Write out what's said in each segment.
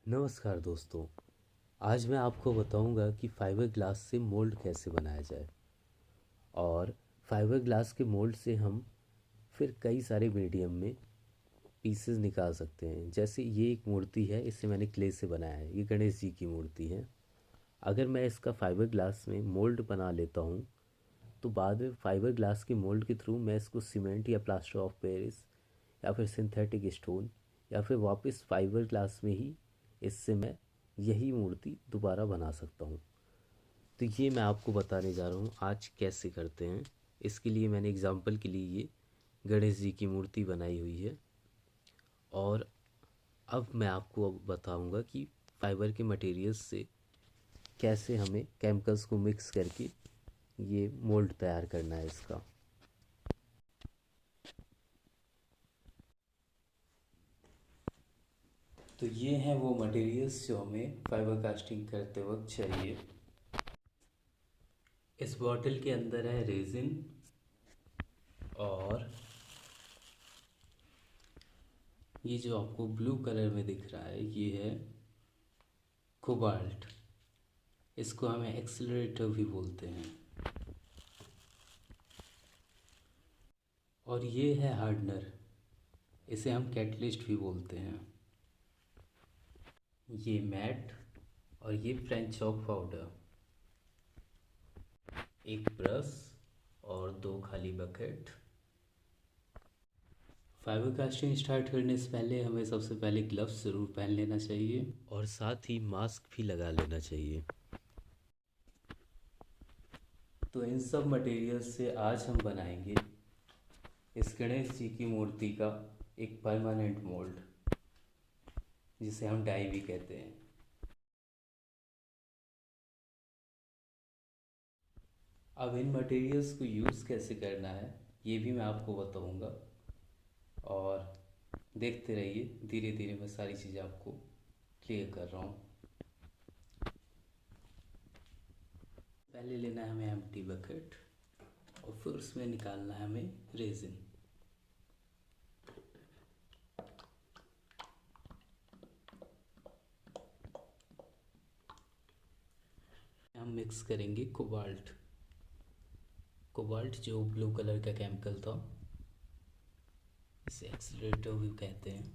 नमस्कार दोस्तों। आज मैं आपको बताऊंगा कि फाइबर ग्लास से मोल्ड कैसे बनाया जाए। और फाइबर ग्लास के मोल्ड से हम फिर कई सारे मीडियम में पीसेस निकाल सकते हैं। जैसे ये एक मूर्ति है, इसे मैंने क्ले से बनाया है। ये गणेश जी की मूर्ति है। अगर मैं इसका फाइबर ग्लास में मोल्ड बना लेता हूँ तो बाद में फाइबर ग्लास के मोल्ड के थ्रू मैं इसको सीमेंट या प्लास्टर ऑफ पेरिस या फिर सिंथेटिक स्टोन या फिर वापस फाइबर ग्लास में ही इससे मैं यही मूर्ति दोबारा बना सकता हूँ। तो ये मैं आपको बताने जा रहा हूँ आज कैसे करते हैं। इसके लिए मैंने एग्ज़ाम्पल के लिए ये गणेश जी की मूर्ति बनाई हुई है। और अब मैं आपको अब बताऊँगा कि फाइबर के मटेरियल्स से कैसे हमें केमिकल्स को मिक्स करके ये मोल्ड तैयार करना है इसका। तो ये हैं वो मटेरियल्स जो हमें फाइबर कास्टिंग करते वक्त चाहिए। इस बॉटल के अंदर है रेजिन, और ये जो आपको ब्लू कलर में दिख रहा है ये है कोबाल्ट। इसको हमें एक्सीलरेटर भी बोलते हैं। और ये है हार्डनर, इसे हम कैटलिस्ट भी बोलते हैं। ये मैट, और ये फ्रेंच चॉक पाउडर, एक ब्रश और दो खाली बकेट। फाइबर कास्टिंग स्टार्ट करने से पहले हमें सबसे पहले ग्लव्स ज़रूर पहन लेना चाहिए और साथ ही मास्क भी लगा लेना चाहिए। तो इन सब मटेरियल से आज हम बनाएंगे इस गणेश जी की मूर्ति का एक परमानेंट मोल्ड, जिसे हम डाई भी कहते हैं। अब इन मटेरियल्स को यूज़ कैसे करना है ये भी मैं आपको बताऊंगा, और देखते रहिए। धीरे धीरे मैं सारी चीज़ें आपको क्लियर कर रहा हूँ। पहले लेना है हमें एम्प्टी बकेट, और फिर उसमें निकालना है हमें रेजिन। हम मिक्स करेंगे कोबाल्ट। कोबाल्ट जो ब्लू कलर का केमिकल था, इसे एक्सीलरेटर भी कहते हैं।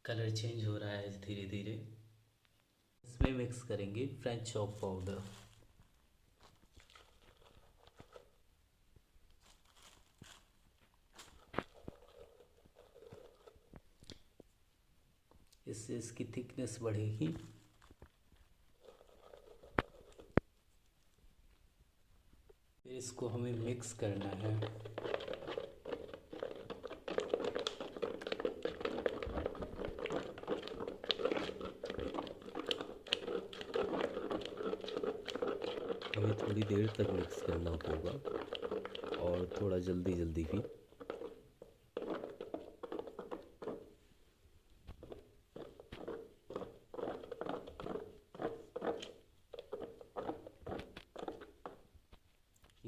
कलर चेंज हो रहा है धीरे धीरे। इसमें मिक्स करेंगे फ्रेंच चॉप पाउडर। इससे इसकी थिकनेस बढ़ेगी। फिर इसको हमें मिक्स करना है। हमें थोड़ी देर तक मिक्स करना होगा, और थोड़ा जल्दी जल्दी भी।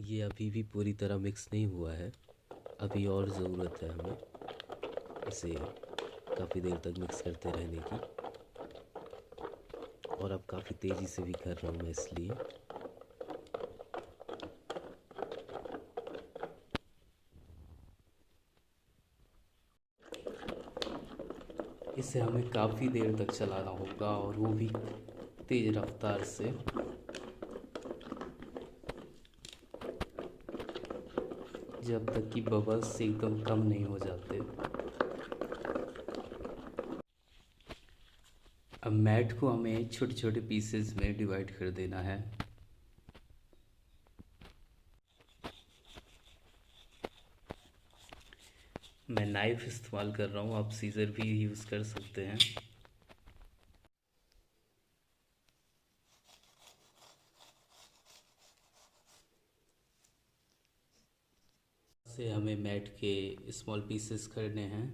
ये अभी भी पूरी तरह मिक्स नहीं हुआ है, अभी और ज़रूरत है हमें इसे काफ़ी देर तक मिक्स करते रहने की। और अब काफ़ी तेज़ी से भी कर रहा हूँ मैं इसलिए। इसे हमें काफ़ी देर तक चलाना होगा, और वो भी तेज़ रफ्तार से। जब तक कि बबल्स एकदम कम नहीं हो जाते। अब मैट को हमें छोटे छोटे पीसेस में डिवाइड कर देना है। मैं नाइफ़ इस्तेमाल कर रहा हूँ, आप सीज़र भी यूज़ कर सकते हैं। से हमें मैट के स्मॉल पीसेस करने हैं,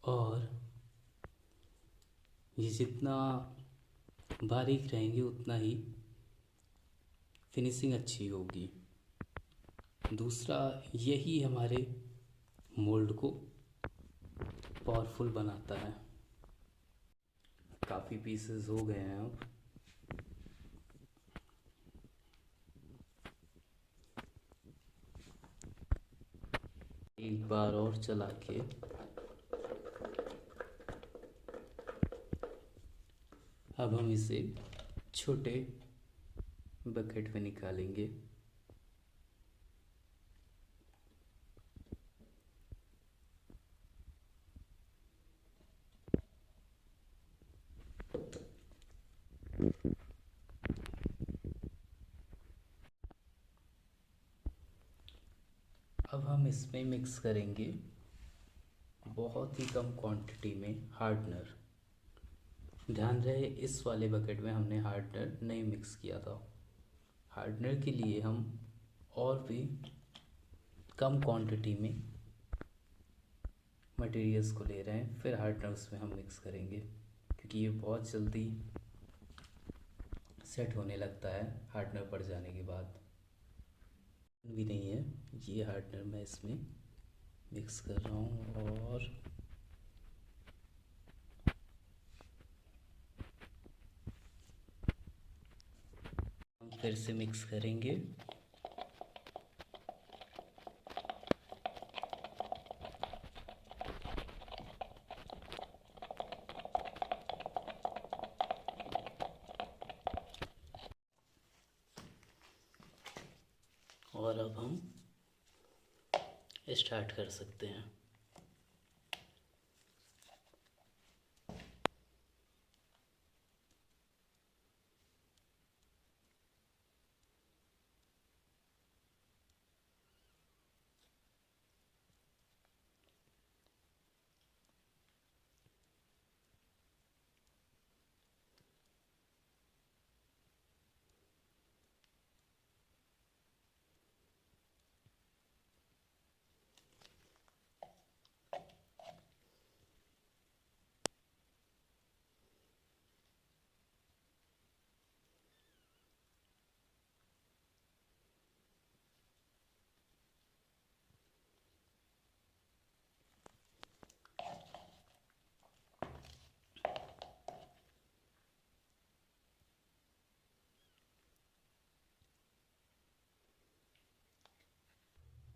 और ये जितना बारीक रहेंगे उतना ही फिनिशिंग अच्छी होगी। दूसरा, यही हमारे मोल्ड को पावरफुल बनाता है। काफ़ी पीसेस हो गए हैं अब। एक बार और चला के अब हम इसे छोटे बकेट में निकालेंगे। अब हम इसमें मिक्स करेंगे बहुत ही कम क्वांटिटी में हार्डनर। ध्यान रहे इस वाले बकेट में हमने हार्डनर नहीं मिक्स किया था। हार्डनर के लिए हम और भी कम क्वांटिटी में मटेरियल्स को ले रहे हैं, फिर हार्डनर उसमें हम मिक्स करेंगे, क्योंकि ये बहुत जल्दी सेट होने लगता है हार्डनर पड़ जाने के बाद। भी नहीं है, ये हार्डनर मैं इसमें मिक्स कर रहा हूँ और हम फिर से मिक्स करेंगे। और अब हम स्टार्ट कर सकते हैं।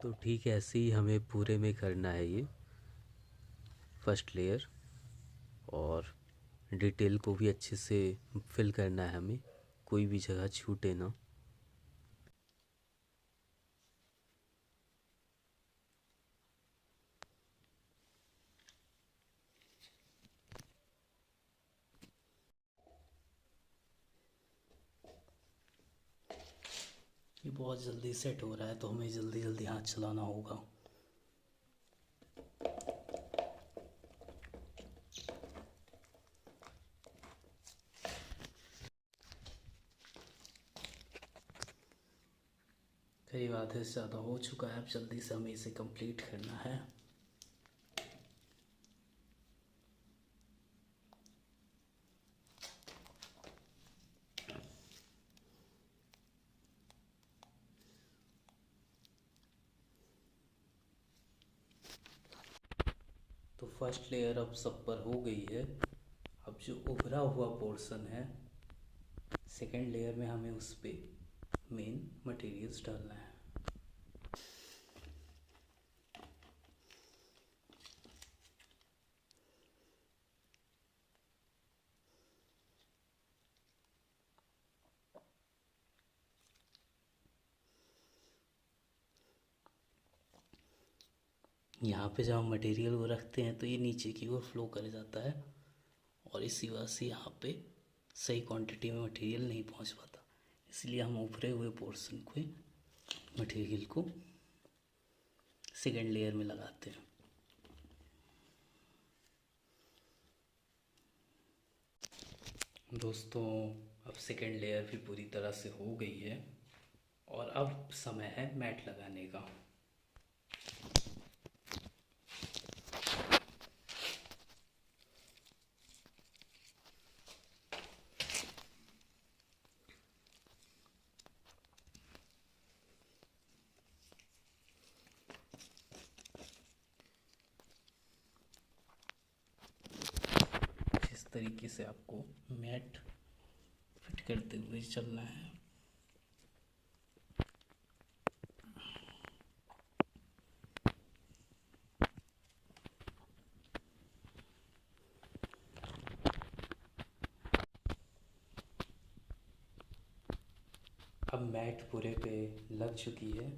तो ठीक ऐसे ही हमें पूरे में करना है ये फर्स्ट लेयर, और डिटेल को भी अच्छे से फिल करना है हमें, कोई भी जगह छूटे ना। ये बहुत जल्दी सेट हो रहा है तो हमें जल्दी जल्दी हाथ चलाना होगा। करीब आधे से ज़्यादा हो चुका है, अब जल्दी से हमें इसे कंप्लीट करना है। तो फर्स्ट लेयर अब सब पर हो गई है। अब जो उभरा हुआ पोर्शन है सेकेंड लेयर में, हमें उस पर मेन मटेरियल्स डालना है। यहाँ पे जब हम मटेरियल को रखते हैं तो ये नीचे की ओर फ्लो कर जाता है, और इसी वजह से यहाँ पे सही क्वांटिटी में मटेरियल नहीं पहुँच पाता। इसलिए हम उभरे हुए पोर्शन को मटेरियल को सेकेंड लेयर में लगाते हैं। दोस्तों, अब सेकेंड लेयर भी पूरी तरह से हो गई है, और अब समय है मैट लगाने का। तरीके से आपको मैट फिट करते हुए चलना है। अब मैट पूरे पे लग चुकी है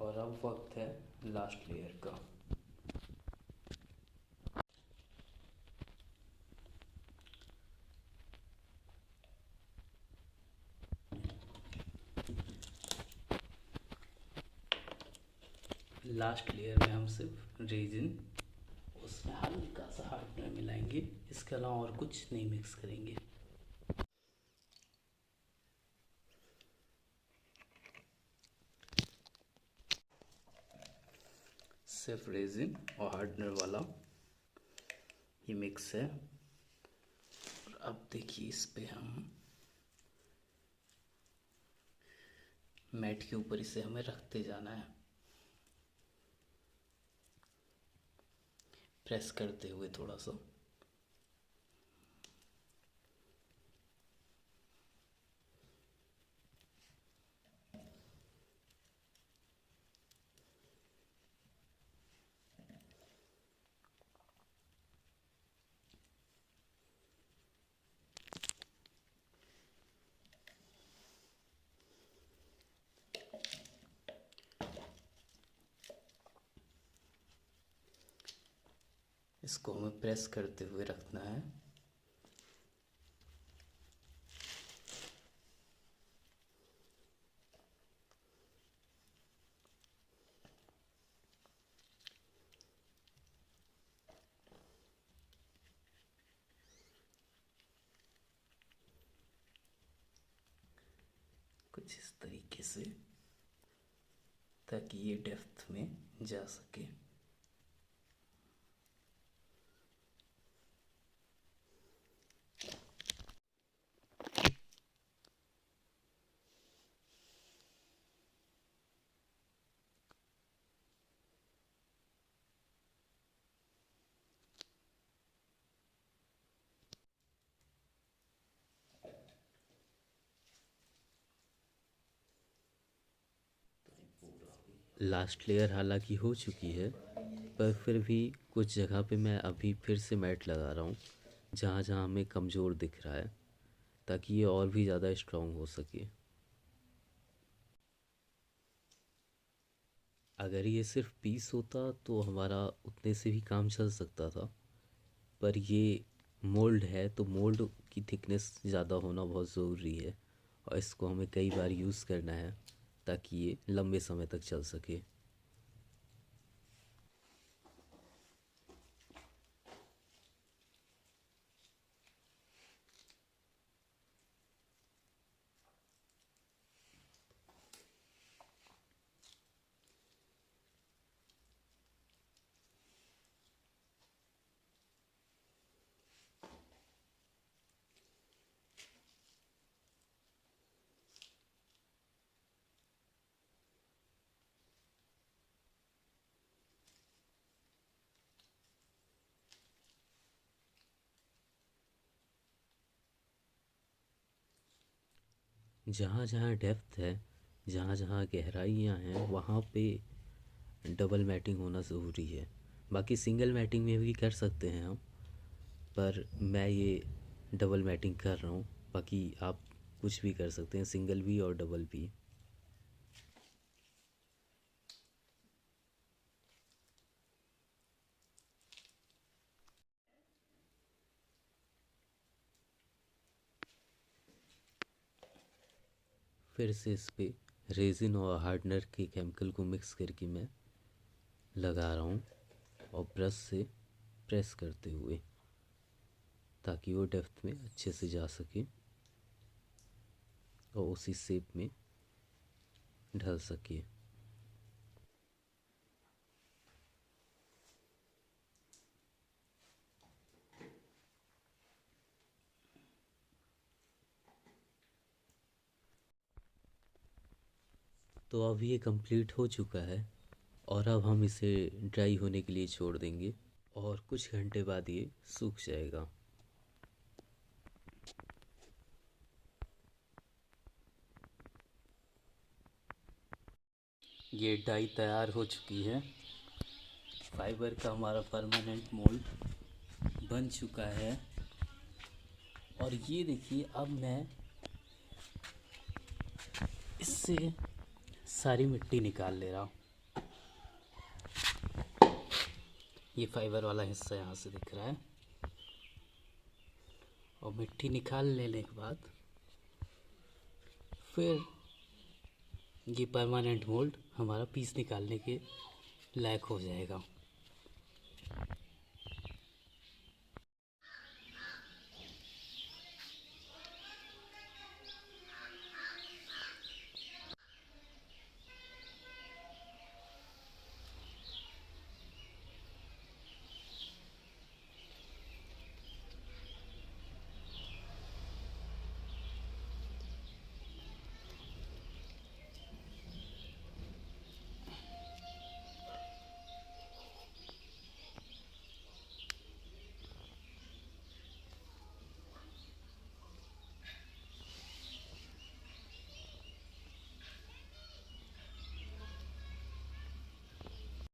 और अब वक्त है लास्ट लेयर का। लास्ट लेयर में हम सिर्फ रेजिन, उसमें हल्का सा हार्डनर मिलाएंगे, इसके अलावा और कुछ नहीं मिक्स करेंगे। सिर्फ रेजिन और हार्डनर वाला ये मिक्स है। और अब देखिए इस पे हम मैट के ऊपर इसे हमें रखते जाना है, प्रेस करते हुए थोड़ा सा। इसको हमें प्रेस करते हुए रखना है। कुछ इस तरीके से, ताकि ये डेप्थ में जा सके। लास्ट लेयर हालांकि हो चुकी है, पर फिर भी कुछ जगह पे मैं अभी फिर से मैट लगा रहा हूँ, जहाँ जहाँ हमें कमज़ोर दिख रहा है, ताकि ये और भी ज़्यादा स्ट्रॉन्ग हो सके। अगर ये सिर्फ पीस होता तो हमारा उतने से भी काम चल सकता था, पर ये मोल्ड है तो मोल्ड की थिकनेस ज़्यादा होना बहुत ज़रूरी है, और इसको हमें कई बार यूज़ करना है ताकि ये लंबे समय तक चल सके। जहाँ जहाँ डेप्थ है, जहाँ जहाँ गहराइयाँ हैं, वहाँ पे डबल मैटिंग होना ज़रूरी है। बाकी सिंगल मैटिंग में भी कर सकते हैं हम, पर मैं ये डबल मैटिंग कर रहा हूँ। बाकी आप कुछ भी कर सकते हैं, सिंगल भी और डबल भी। फिर से इस पे रेजिन और हार्डनर के केमिकल को मिक्स करके मैं लगा रहा हूँ, और ब्रश से प्रेस करते हुए, ताकि वो डेप्थ में अच्छे से जा सके और उसी शेप में ढल सके। तो अब ये कंप्लीट हो चुका है, और अब हम इसे ड्राई होने के लिए छोड़ देंगे। और कुछ घंटे बाद ये सूख जाएगा। ये डाई तैयार हो चुकी है। फाइबर का हमारा परमानेंट मोल्ड बन चुका है। और ये देखिए, अब मैं इससे सारी मिट्टी निकाल ले रहा हूँ। ये फाइबर वाला हिस्सा यहाँ से दिख रहा है। और मिट्टी निकाल लेने के बाद फिर ये परमानेंट मोल्ड हमारा पीस निकालने के लायक हो जाएगा।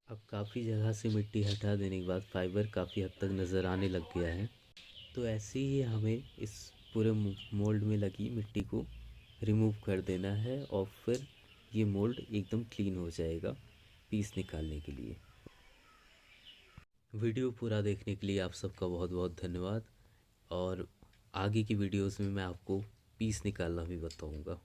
अब काफ़ी जगह से मिट्टी हटा देने के बाद फाइबर काफ़ी हद तक नज़र आने लग गया है। तो ऐसे ही हमें इस पूरे मोल्ड में लगी मिट्टी को रिमूव कर देना है और फिर ये मोल्ड एकदम क्लीन हो जाएगा पीस निकालने के लिए। वीडियो पूरा देखने के लिए आप सबका बहुत बहुत धन्यवाद। और आगे की वीडियोस में मैं आपको पीस निकालना भी बताऊंगा।